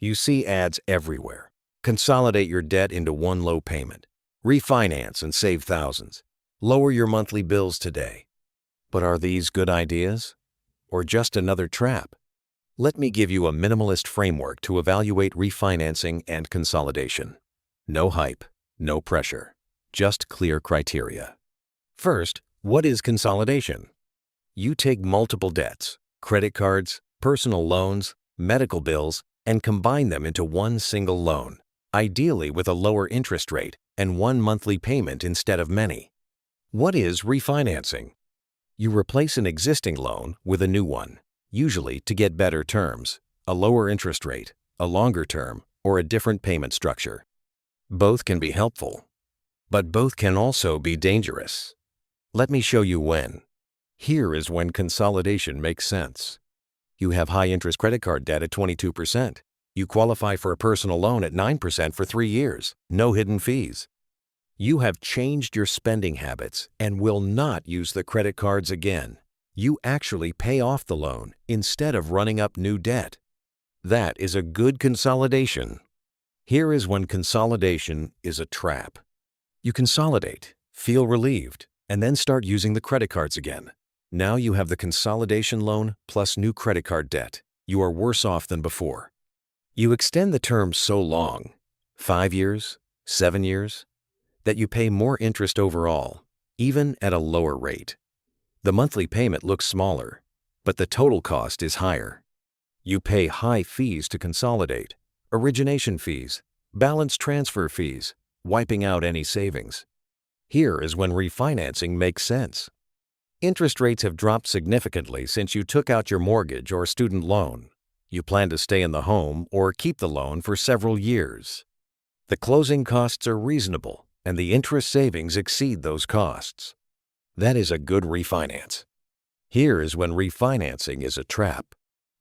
You see ads everywhere. Consolidate your debt into one low payment. Refinance and save thousands. Lower your monthly bills today. But are these good ideas? Or just another trap? Let me give you a minimalist framework to evaluate refinancing and consolidation. No hype, no pressure, just clear criteria. First, what is consolidation? You take multiple debts, credit cards, personal loans, medical bills, and combine them into one single loan, ideally with a lower interest rate and one monthly payment instead of many. What is refinancing? You replace an existing loan with a new one, usually to get better terms, a lower interest rate, a longer term, or a different payment structure. Both can be helpful, but both can also be dangerous. Let me show you when. Here is when consolidation makes sense. You have high-interest credit card debt at 22%. You qualify for a personal loan at 9% for 3 years, no hidden fees. You have changed your spending habits and will not use the credit cards again. You actually pay off the loan instead of running up new debt. That is a good consolidation. Here is when consolidation is a trap. You consolidate, feel relieved, and then start using the credit cards again. Now you have the consolidation loan plus new credit card debt. You are worse off than before. You extend the term so long, 5 years, 7 years, that you pay more interest overall, even at a lower rate. The monthly payment looks smaller, but the total cost is higher. You pay high fees to consolidate, origination fees, balance transfer fees, wiping out any savings. Here is when refinancing makes sense. Interest rates have dropped significantly since you took out your mortgage or student loan. You plan to stay in the home or keep the loan for several years. The closing costs are reasonable, and the interest savings exceed those costs. That is a good refinance. Here is when refinancing is a trap.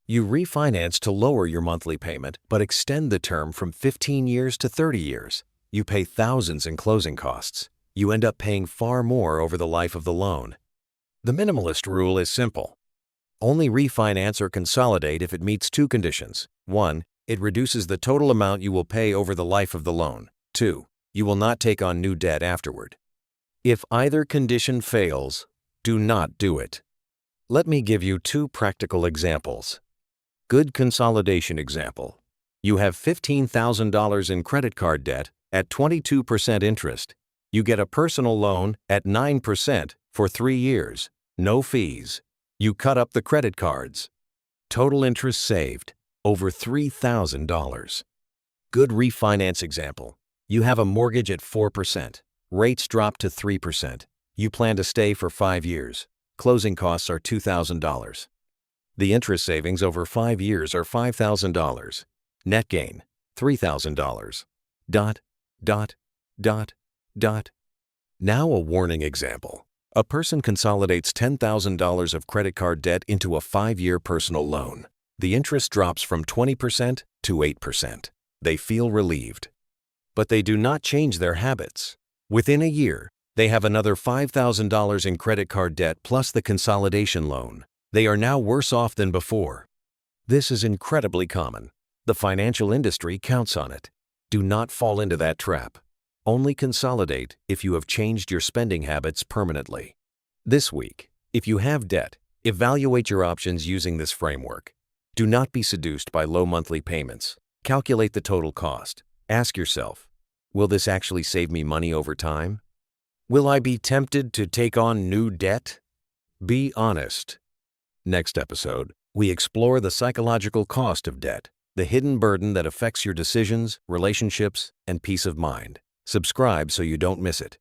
You refinance to lower your monthly payment, but extend the term from 15 years to 30 years. You pay thousands in closing costs. You end up paying far more over the life of the loan. The minimalist rule is simple. Only refinance or consolidate if it meets 2 conditions. 1, it reduces the total amount you will pay over the life of the loan. 2, you will not take on new debt afterward. If either condition fails, do not do it. Let me give you 2 practical examples. Good consolidation example. You have $15,000 in credit card debt at 22% interest. You get a personal loan at 9% for 3 years, no fees. You cut up the credit cards. Total interest saved, over $3,000. Good refinance example. You have a mortgage at 4%. Rates drop to 3%. You plan to stay for 5 years. Closing costs are $2,000. The interest savings over 5 years are $5,000. Net gain, $3,000. Dot, dot, dot, dot. Now a warning example. A person consolidates $10,000 of credit card debt into a 5-year personal loan. The interest drops from 20% to 8%. They feel relieved. But they do not change their habits. Within a year, they have another $5,000 in credit card debt plus the consolidation loan. They are now worse off than before. This is incredibly common. The financial industry counts on it. Do not fall into that trap. Only consolidate if you have changed your spending habits permanently. This week, if you have debt, evaluate your options using this framework. Do not be seduced by low monthly payments. Calculate the total cost. Ask yourself, will this actually save me money over time? Will I be tempted to take on new debt? Be honest. Next episode, we explore the psychological cost of debt, the hidden burden that affects your decisions, relationships, and peace of mind. Subscribe so you don't miss it.